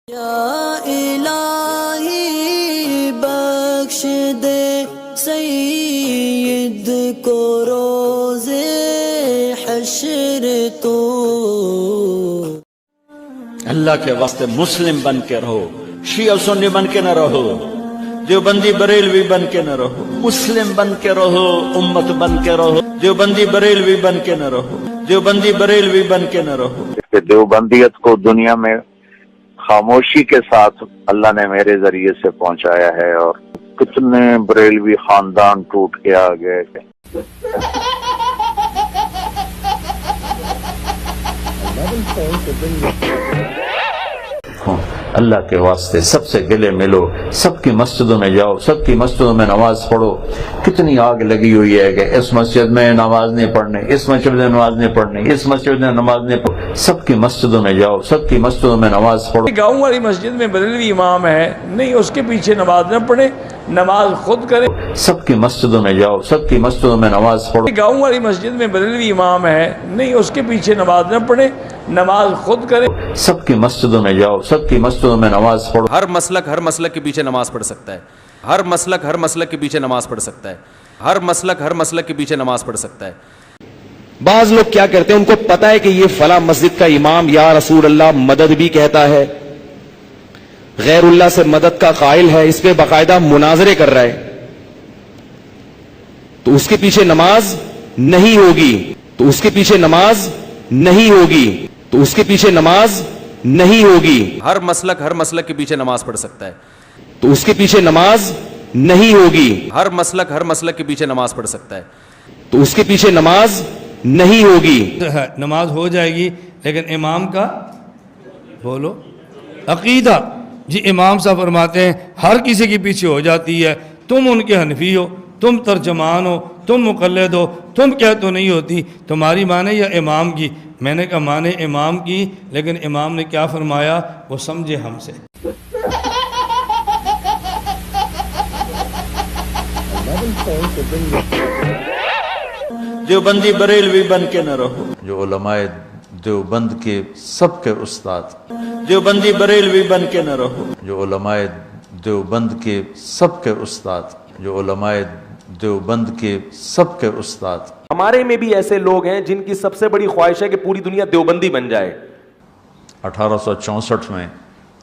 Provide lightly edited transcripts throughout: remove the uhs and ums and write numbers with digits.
یا الہی بخش دے سید کو روز حشر تو۔ اللہ کے واسطے مسلم بن کے رہو، شیعہ سنی بن کے نہ رہو، دیوبندی بریلوی بن کے نہ رہو، مسلم بن کے رہو، امت بن کے رہو، دیوبندی بریلوی بن کے نہ رہو، دیوبندی بریلوی بن کے نہ رہو۔ دیوبندیت کو دنیا میں خاموشی کے ساتھ اللہ نے میرے ذریعے سے پہنچایا ہے، اور کتنے بریلوی خاندان ٹوٹ کے آ گئے۔ اللہ کے واسطے سب سے گلے ملو، سب کی مسجدوں میں جاؤ، سب کی مسجدوں میں نماز پڑھو۔ کتنی آگ لگی ہوئی ہے کہ اس مسجد میں نماز نہیں پڑھنے، اس مسجد میں نماز نہیں پڑھنے، اس مسجد میں نماز نہیں پڑھنے۔ سب کی مسجدوں میں جاؤ، سب کی مسجدوں میں نماز پڑھو۔ گاؤں والی مسجد میں بریلوی امام ہے، نہیں اس کے پیچھے نماز نہ پڑھے، نماز خود کرے۔ سب کی مسجدوں میں جاؤ، سب کی مسجدوں میں نماز پڑھو۔ گاؤں والی مسجد میں بریلوی امام ہے، نہیں اس کے پیچھے نماز نہ پڑھے، نماز خود کرے۔ سب کی مسجدوں میں جاؤ، سب کی مسجدوں میں نماز پڑھو۔ ہر مسلک کے پیچھے نماز پڑھ سکتا ہے، ہر مسلک کے پیچھے نماز پڑھ سکتا ہے، ہر مسلک کے پیچھے نماز پڑھ سکتا ہے۔ بعض لوگ کیا کرتے ہیں، ان کو پتا ہے کہ یہ فلاں مسجد کا امام یا رسول اللہ مدد بھی کہتا ہے، غیر اللہ سے مدد کا قائل ہے، اس پہ باقاعدہ مناظرے کر رہا ہے، تو اس کے پیچھے نماز نہیں ہوگی، تو اس کے پیچھے نماز نہیں ہوگی، تو اس کے پیچھے نماز نہیں ہوگی۔ ہر مسلک کے پیچھے نماز پڑھ سکتا ہے، تو اس کے پیچھے نماز نہیں ہوگی۔ ہر مسلک کے پیچھے نماز پڑھ سکتا ہے، تو اس کے پیچھے نماز نہیں ہوگی۔ نماز ہو جائے گی، لیکن امام کا بولو عقیدہ۔ جی امام صاحب فرماتے ہیں ہر کسی کے پیچھے ہو جاتی ہے، تم ان کے حنفی ہو، تم ترجمان ہو، تم مقلد ہو، تم کیا تو نہیں ہوتی، تمہاری مانے یا امام کی؟ میں نے کہا مانے امام کی، لیکن امام نے کیا فرمایا وہ سمجھے ہم سے۔ دیوبندی بریلوی بن کے نہ رہو، جو علماء دیوبند کے سب کے استاد، دیوبندی بریلوی بن کے نہ رہو، جو علماء دیوبند کے سب کے استاد، جو علماء دیوبند کے سب کے استاد۔ ہمارے میں بھی ایسے لوگ ہیں جن کی سب سے بڑی خواہش ہے کہ پوری دنیا دیوبندی بن جائے۔ 1864 میں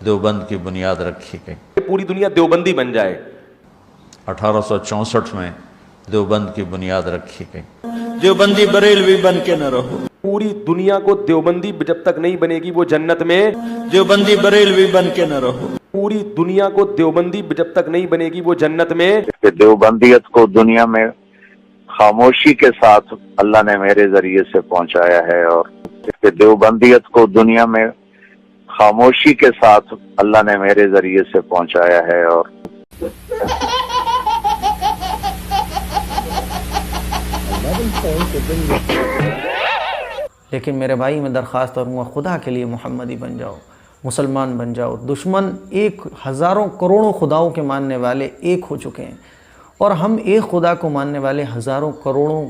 دیوبند کی بنیاد رکھی گئی، پوری دنیا دیوبندی بن جائے۔ 1864 میں دیوبند کی بنیاد رکھی گئی۔ دیوبندی بریلوی بن کے نہ رہو، پوری دنیا کو دیوبندی جب تک نہیں بنے گی وہ جنت میں۔ دیوبندی بریلوی بن کے نہ رہو، پوری دنیا کو دیوبندی جب تک نہیں بنے گی وہ جنت میں۔ دیوبندیت کو دنیا میں خاموشی کے ساتھ اللہ نے میرے ذریعے سے پہنچایا ہے، اور دیوبندیت کو دنیا میں خاموشی کے ساتھ اللہ نے میرے ذریعے سے پہنچایا ہے، اور لیکن میرے بھائی میں درخواست کروں گا خدا کے لیے محمدی بن جاؤ، مسلمان بن جاؤ۔ دشمن ایک ہزاروں کروڑوں خداؤں کے ماننے والے ایک ہو چکے ہیں، اور ہم ایک خدا کو ماننے والے ہزاروں کروڑوں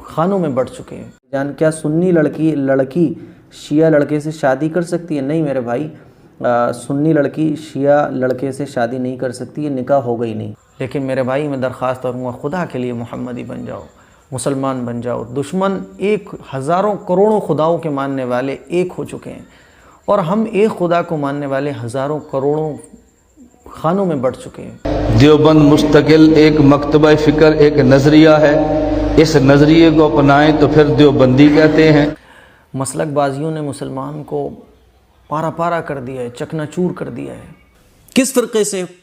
خانوں میں بڑھ چکے ہیں۔ جان کیا سنی لڑکی شیعہ لڑکے سے شادی کر سکتی ہے؟ نہیں میرے بھائی، سنی لڑکی شیعہ لڑکے سے شادی نہیں کر سکتی، یہ نکاح ہو گئی نہیں۔ لیکن میرے بھائی میں درخواست کروں گا خدا کے لیے محمدی بن جاؤ، مسلمان بن جاؤ۔ دشمن ایک ہزاروں کروڑوں خداؤں کے ماننے والے ایک ہو چکے ہیں، اور ہم ایک خدا کو ماننے والے ہزاروں کروڑوں خانوں میں بڑھ چکے ہیں۔ دیوبند مستقل ایک مکتبہ فکر، ایک نظریہ ہے، اس نظریے کو اپنائیں تو پھر دیوبندی کہتے ہیں۔ مسلک بازیوں نے مسلمان کو پارا پارا کر دیا ہے، چکنا چور کر دیا ہے۔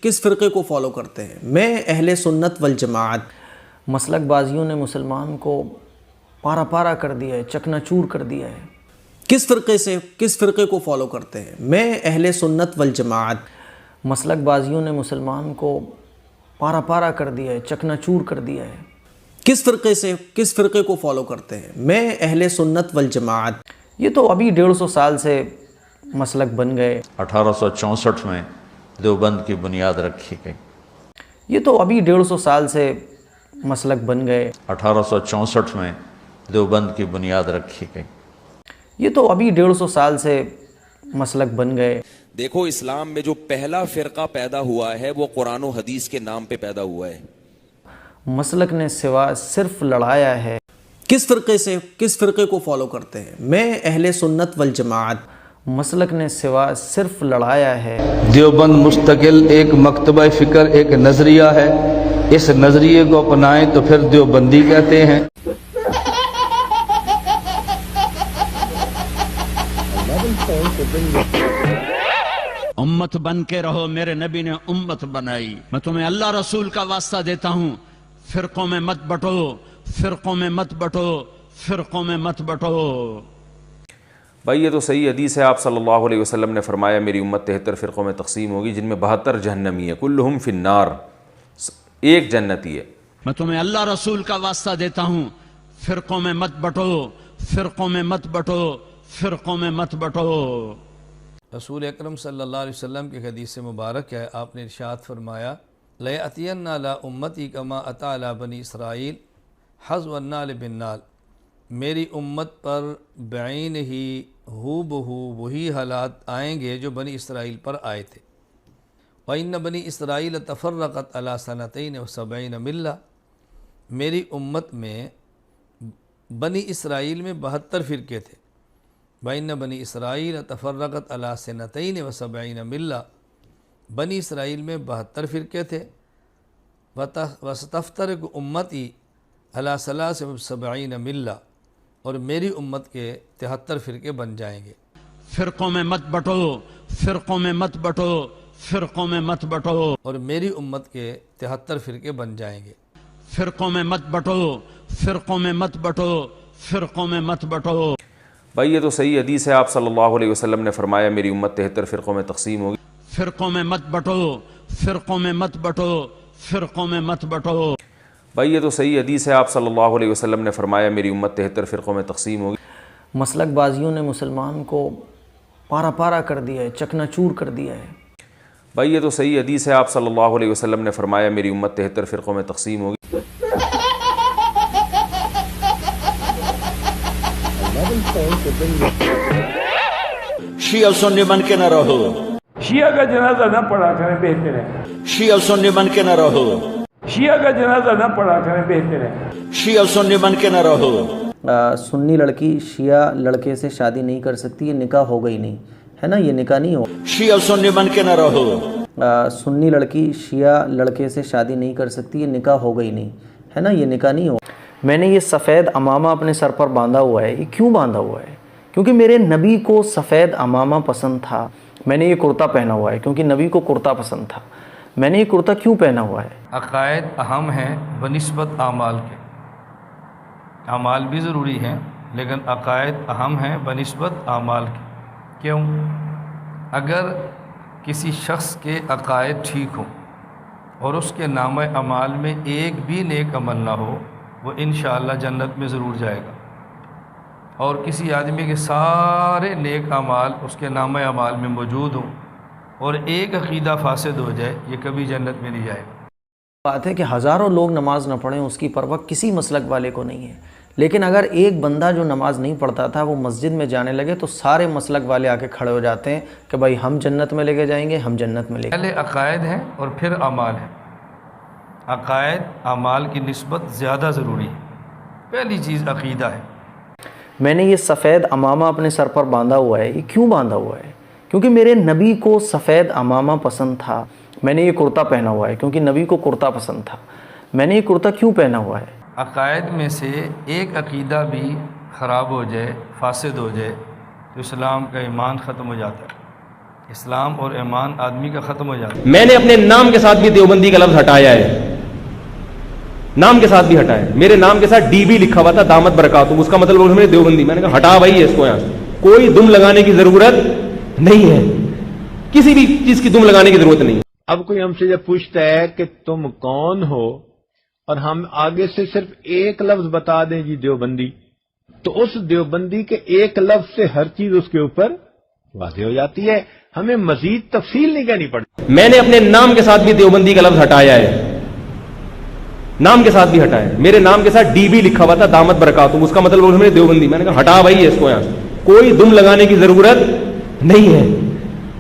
کس فرقے کو فالو کرتے ہیں؟ میں اہل سنت والجماعت۔ مسلک بازیوں نے مسلمان کو پارا پارا کر دیا ہے، چکنا چور کر دیا ہے۔ کس فرقے کو فالو کرتے ہیں؟ میں اہل سنت والجماعت۔ مسلک بازیوں نے مسلمان کو پارا پارا کر دیا ہے، چکنا چور کر دیا ہے۔ کس فرقے کو فالو کرتے ہیں؟ میں اہل سنت والجماعت۔ یہ تو ابھی 150 سال سے مسلک بن گئے۔ 1864 میں دیوبند کی بنیاد رکھی گئی، یہ تو ابھی 150 سال سے مسلک بن گئے۔ 1864 میں دیوبند کی بنیاد رکھی گئی، یہ تو ابھی 150 سال سے مسلک بن گئے۔ دیکھو اسلام میں جو پہلا فرقہ پیدا ہوا ہے وہ قرآن و حدیث کے نام پہ پیدا ہوا ہے. مسلک نے سوا صرف لڑایا ہے. کس فرقے کو فالو کرتے ہیں؟ میں اہل سنت والجماعت. مسلک نے سوا صرف لڑایا ہے. دیوبند مستقل ایک مکتبہ فکر، ایک نظریہ ہے. اس نظریے کو اپنائیں تو پھر دیوبندی کہتے ہیں. امت بن کے رہو، میرے نبی نے امت بنائی. میں تمہیں اللہ رسول کا واسطہ دیتا ہوں، فرقوں میں مت بٹو، فرقوں میں مت بٹو، فرقوں میں مت بٹو. بھائی یہ تو صحیح حدیث ہے. آپ صلی اللہ علیہ وسلم نے فرمایا میری امت 73 فرقوں میں تقسیم ہوگی جن میں 72 جہنمی ہیں. کلہم فی النار، ایک جنتی ہے. میں تمہیں اللہ رسول کا واسطہ دیتا ہوں، فرقوں میں مت بٹو، فرقوں میں مت بٹو، فرقوں میں مت بٹو. رسول اکرم صلی اللہ علیہ وسلم کی حدیث مبارک ہے، آپ نے ارشاد فرمایا لَيَأْتِيَنَّ عَلَىٰ أُمَّتِي كَمَا أَتَىٰ عَلَىٰ بَنِي إِسْرَائِيلَ حَظْوَ النَّالِ بِالنَّالِ. میری امت پر بعین ہی ہو بہو وہی حالات آئیں گے جو بنی اسرائیل پر آئے تھے. وَإِنَّ بَنِي إِسْرَائِيلَ تَفَرَّقَتْ عَلَىٰ سَنَتَيْنِ وَسَبْعِينَ مِلَّةً. میری امت میں بنی اسرائیل میں 72 فرقے تھے. وَإِنَّ بَنِي إِسْرَائِيلَ تَفَرَّقَتْ عَلَىٰ سَنَتَيْنِ وَسَبْعِينَ مِلَّةً. بنی اسرائیل میں 72 فرقے تھے. وَسَتَفْتَرِقُ أُمَّتِي عَلَىٰ 73 مِلَّةً. اور میری امت کے 73 فرقے بن جائیں گے. فرقوں میں مت بٹو، فرقوں میں مت بٹو، فرقوں میں مت بٹو. اور میری امت کے 73 فرقے بن جائیں گے. فرقوں میں مت بٹو، فرقوں میں مت بٹو، فرقوں میں مت بٹو. بھائی یہ تو صحیح حدیث ہے. آپ صلی اللہ علیہ وسلم نے فرمایا میری امت 73 فرقوں میں تقسیم ہوگی. فرقوں میں مت بٹو، فرقوں میں مت بٹو، فرقوں میں مت بٹو. بھائی یہ تو صحیح حدیث ہے. آپ صلی اللہ علیہ وسلم نے فرمایا میری امت 73 فرقوں میں تقسیم ہوگی. مسلک بازیوں نے مسلمان کو پارا پارا کر دیا ہے، چکنا چور کر دیا ہے. بھائی یہ تو صحیح حدیث ہے. آپ صلی اللہ علیہ وسلم نے فرمایا میری امت 73 فرقوں میں تقسیم ہوگی. شیعہ سنی بن کے نہ رہو، شیعہ کا جنازہ نہ پڑھا کریں بہتر ہے. شیعہ سنی بن کے نہ رہو، شیعہ کا جنازہ نہ پڑھا کریں بہتر ہے. شیعہ سنی بن کے نہ رہو. سنی لڑکی شیعہ لڑکے سے شادی نہیں کر سکتی، یہ نکاح ہو گئی نہیں ہے نا، یہ نکاح نہیں ہو. شیعہ سنی بن کے نہ رہو. سنی لڑکی شیعہ لڑکے سے شادی نہیں کر سکتی، یہ نکاح ہو گئی نہیں ہے نا، یہ نکاح نہیں ہو. میں نے یہ سفید امامہ اپنے سر پر باندھا ہوا ہے. یہ کیوں باندھا ہوا ہے؟ کیونکہ میرے نبی کو سفید امامہ پسند تھا. میں نے یہ کرتا پہنا ہوا ہے کیونکہ نبی کو کرتا پسند تھا. میں نے یہ کرتا کیوں پہنا ہوا ہے؟ عقائد اہم ہیں بنسبت اعمال کے. اعمال بھی ضروری ہیں لیکن عقائد اہم ہیں بنسبت اعمال کے. کیوں؟ اگر کسی شخص کے عقائد ٹھیک ہوں اور اس کے نامہ اعمال میں ایک بھی نیک عمل نہ ہو، وہ انشاءاللہ جنت میں ضرور جائے گا. اور کسی آدمی کے سارے نیک اعمال اس کے نامہ اعمال میں موجود ہوں اور ایک عقیدہ فاسد ہو جائے، یہ کبھی جنت میں نہیں جائے گا. بات ہے کہ ہزاروں لوگ نماز نہ پڑھیں، اس کی پرواہ کسی مسلک والے کو نہیں ہے. لیکن اگر ایک بندہ جو نماز نہیں پڑھتا تھا وہ مسجد میں جانے لگے تو سارے مسلک والے آ کے کھڑے ہو جاتے ہیں کہ بھائی ہم جنت میں لے کے جائیں گے، ہم جنت میں لے کے. پہلے عقائد ہیں اور پھر اعمال ہیں. عقائد اعمال کی نسبت زیادہ ضروری ہے. پہلی چیز عقیدہ ہے. میں نے یہ سفید امامہ اپنے سر پر باندھا ہوا ہے. یہ کیوں باندھا ہوا ہے؟ کیونکہ میرے نبی کو سفید امامہ پسند تھا. میں نے یہ کرتا پہنا ہوا ہے کیونکہ نبی کو کرتا پسند تھا. میں نے یہ کرتا کیوں پہنا ہوا ہے؟ عقائد میں سے ایک عقیدہ بھی خراب ہو جائے، فاسد ہو جائے تو اسلام کا ایمان ختم ہو جاتا ہے. اسلام اور ایمان آدمی کا ختم ہو جاتا ہے. میں نے اپنے نام کے ساتھ بھی دیوبندی کا لفظ ہٹایا ہے، نام کے ساتھ بھی ہٹایا ہے. میرے نام کے ساتھ ڈی بی لکھا ہوا تھا، دامت برکاتہم، اس کا مطلب میں دیوبندی. میں نے کہا ہٹا بھائی اس کو یہاں سے، کوئی دم لگانے کی ضرورت نہیں ہے، کسی بھی چیز کی دم لگانے کی ضرورت نہیں. اب کوئی ہم سے جب پوچھتا ہے کہ تم کون ہو اور ہم آگے سے صرف ایک لفظ بتا دیں جی دیوبندی، تو اس دیوبندی کے ایک لفظ سے ہر چیز اس کے اوپر واضح ہو جاتی ہے. ہمیں مزید تفصیل نہیں کہنی پڑتی. میں نے اپنے نام کے ساتھ بھی دیوبندی کا لفظ ہٹایا ہے، نام کے ساتھ بھی ہٹایا ہے. میرے نام کے ساتھ ڈی بی لکھا ہوا تھا، دامت برکاتہم، اس کا مطلب دیوبندی. میں نے کہا ہٹا بھائی اس کو یہاں سے، کوئی دم لگانے کی ضرورت نہیں ہے،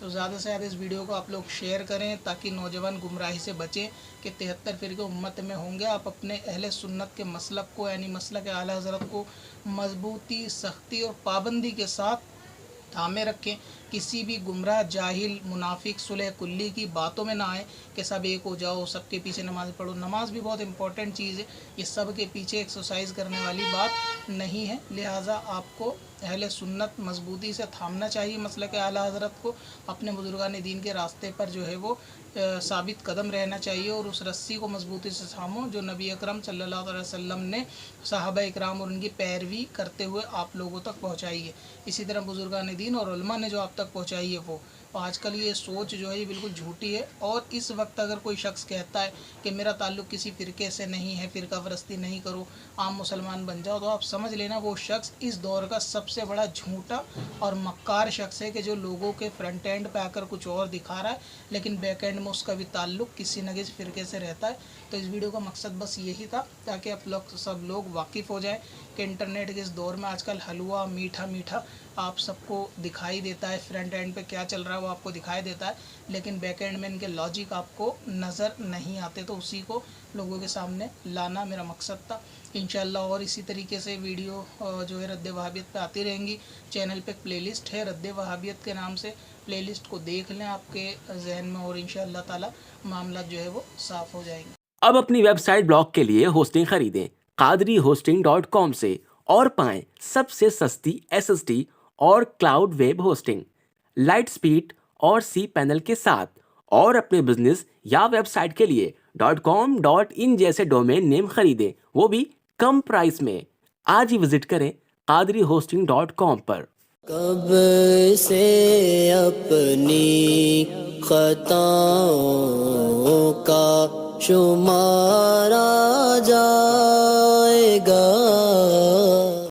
تو زیادہ سے زیادہ اس ویڈیو کو آپ لوگ شیئر کریں تاکہ نوجوان گمراہی سے بچیں کہ 73 فرقے امت میں ہوں گے. آپ اپنے اہل سنت کے مسلک کو یعنی مسلک اعلیٰ حضرت کو مضبوطی، سختی اور پابندی کے ساتھ تھامے رکھیں. کسی بھی گمراہ، جاہل، منافق، صلح کلی کی باتوں میں نہ آئیں کہ سب ایک ہو جاؤ، سب کے پیچھے نماز پڑھو. نماز بھی بہت امپورٹنٹ چیز ہے، یہ سب کے پیچھے ایکسرسائز کرنے والی بات نہیں ہے. لہٰذا آپ کو اہل سنت مضبوطی سے تھامنا چاہیے مسلک اعلیٰ حضرت کو. اپنے بزرگان دین کے راستے پر جو ہے وہ ثابت قدم رہنا چاہیے اور اس رسی کو مضبوطی سے تھامو جو نبی اکرم صلی اللہ علیہ وسلم نے صحابہ اکرام اور ان کی پیروی کرتے ہوئے آپ لوگوں تک پہنچائی ہے. اسی طرح بزرگان دین اور علماء نے جو آپ تک پہنچائی ہے وہ. آج کل یہ سوچ جو ہے یہ بالکل جھوٹی ہے. اور اس وقت اگر کوئی شخص کہتا ہے کہ میرا تعلق کسی فرقے سے نہیں ہے، فرقہ پرستی نہیں کرو، عام مسلمان بن جاؤ، تو آپ سمجھ لینا وہ شخص اس دور کا سب سے بڑا جھوٹا اور مکار شخص ہے کہ جو لوگوں کے فرنٹ اینڈ پہ آ کر کچھ اور دکھا رہا ہے لیکن بیک اینڈ میں اس کا بھی تعلق کسی نہ کسی فرقے سے رہتا ہے. تو اس ویڈیو کا مقصد بس یہی تھا تاکہ آپ لوگ سب لوگ واقف ہو جائیں کہ انٹرنیٹ کے اس دور میں آج کل حلوہ میٹھا میٹھا آپ سب کو دکھائی دیتا ہے، فرنٹ اینڈ پہ کیا چل رہا ہے وہ آپ کو دکھائی دیتا ہے لیکن بیک اینڈ میں ان کے لاجک آپ کو نظر نہیں آتے. تو اسی کو لوگوں کے سامنے لانا میرا مقصد تھا. انشاءاللہ اور اسی طریقے سے ویڈیو جو ہے رد وہابیت پہ آتی رہیں گی. چینل پہ ایک پلے لسٹ ہے رد وہابیت کے نام سے، پلے لسٹ کو دیکھ لیں آپ کے ذہن میں اور انشاءاللہ تعالی معاملات جو ہے وہ صاف ہو جائیں گے. اب اپنی ویب سائٹ بلاگ کے لیے ہوسٹنگ خریدیں قادری سے اور پائیں سب سے سستی SSD اور cloud web hosting, light speed اور سی پینل کے ساتھ. اور اپنے بزنس یا ویب سائٹ کے لیے .com.in جیسے ڈومین نیم خریدیں، وہ بھی کم پرائس میں. آج ہی وزٹ کریں qadrihosting.com پر. کب سے اپنی خطاؤں کا شمارا جائے گا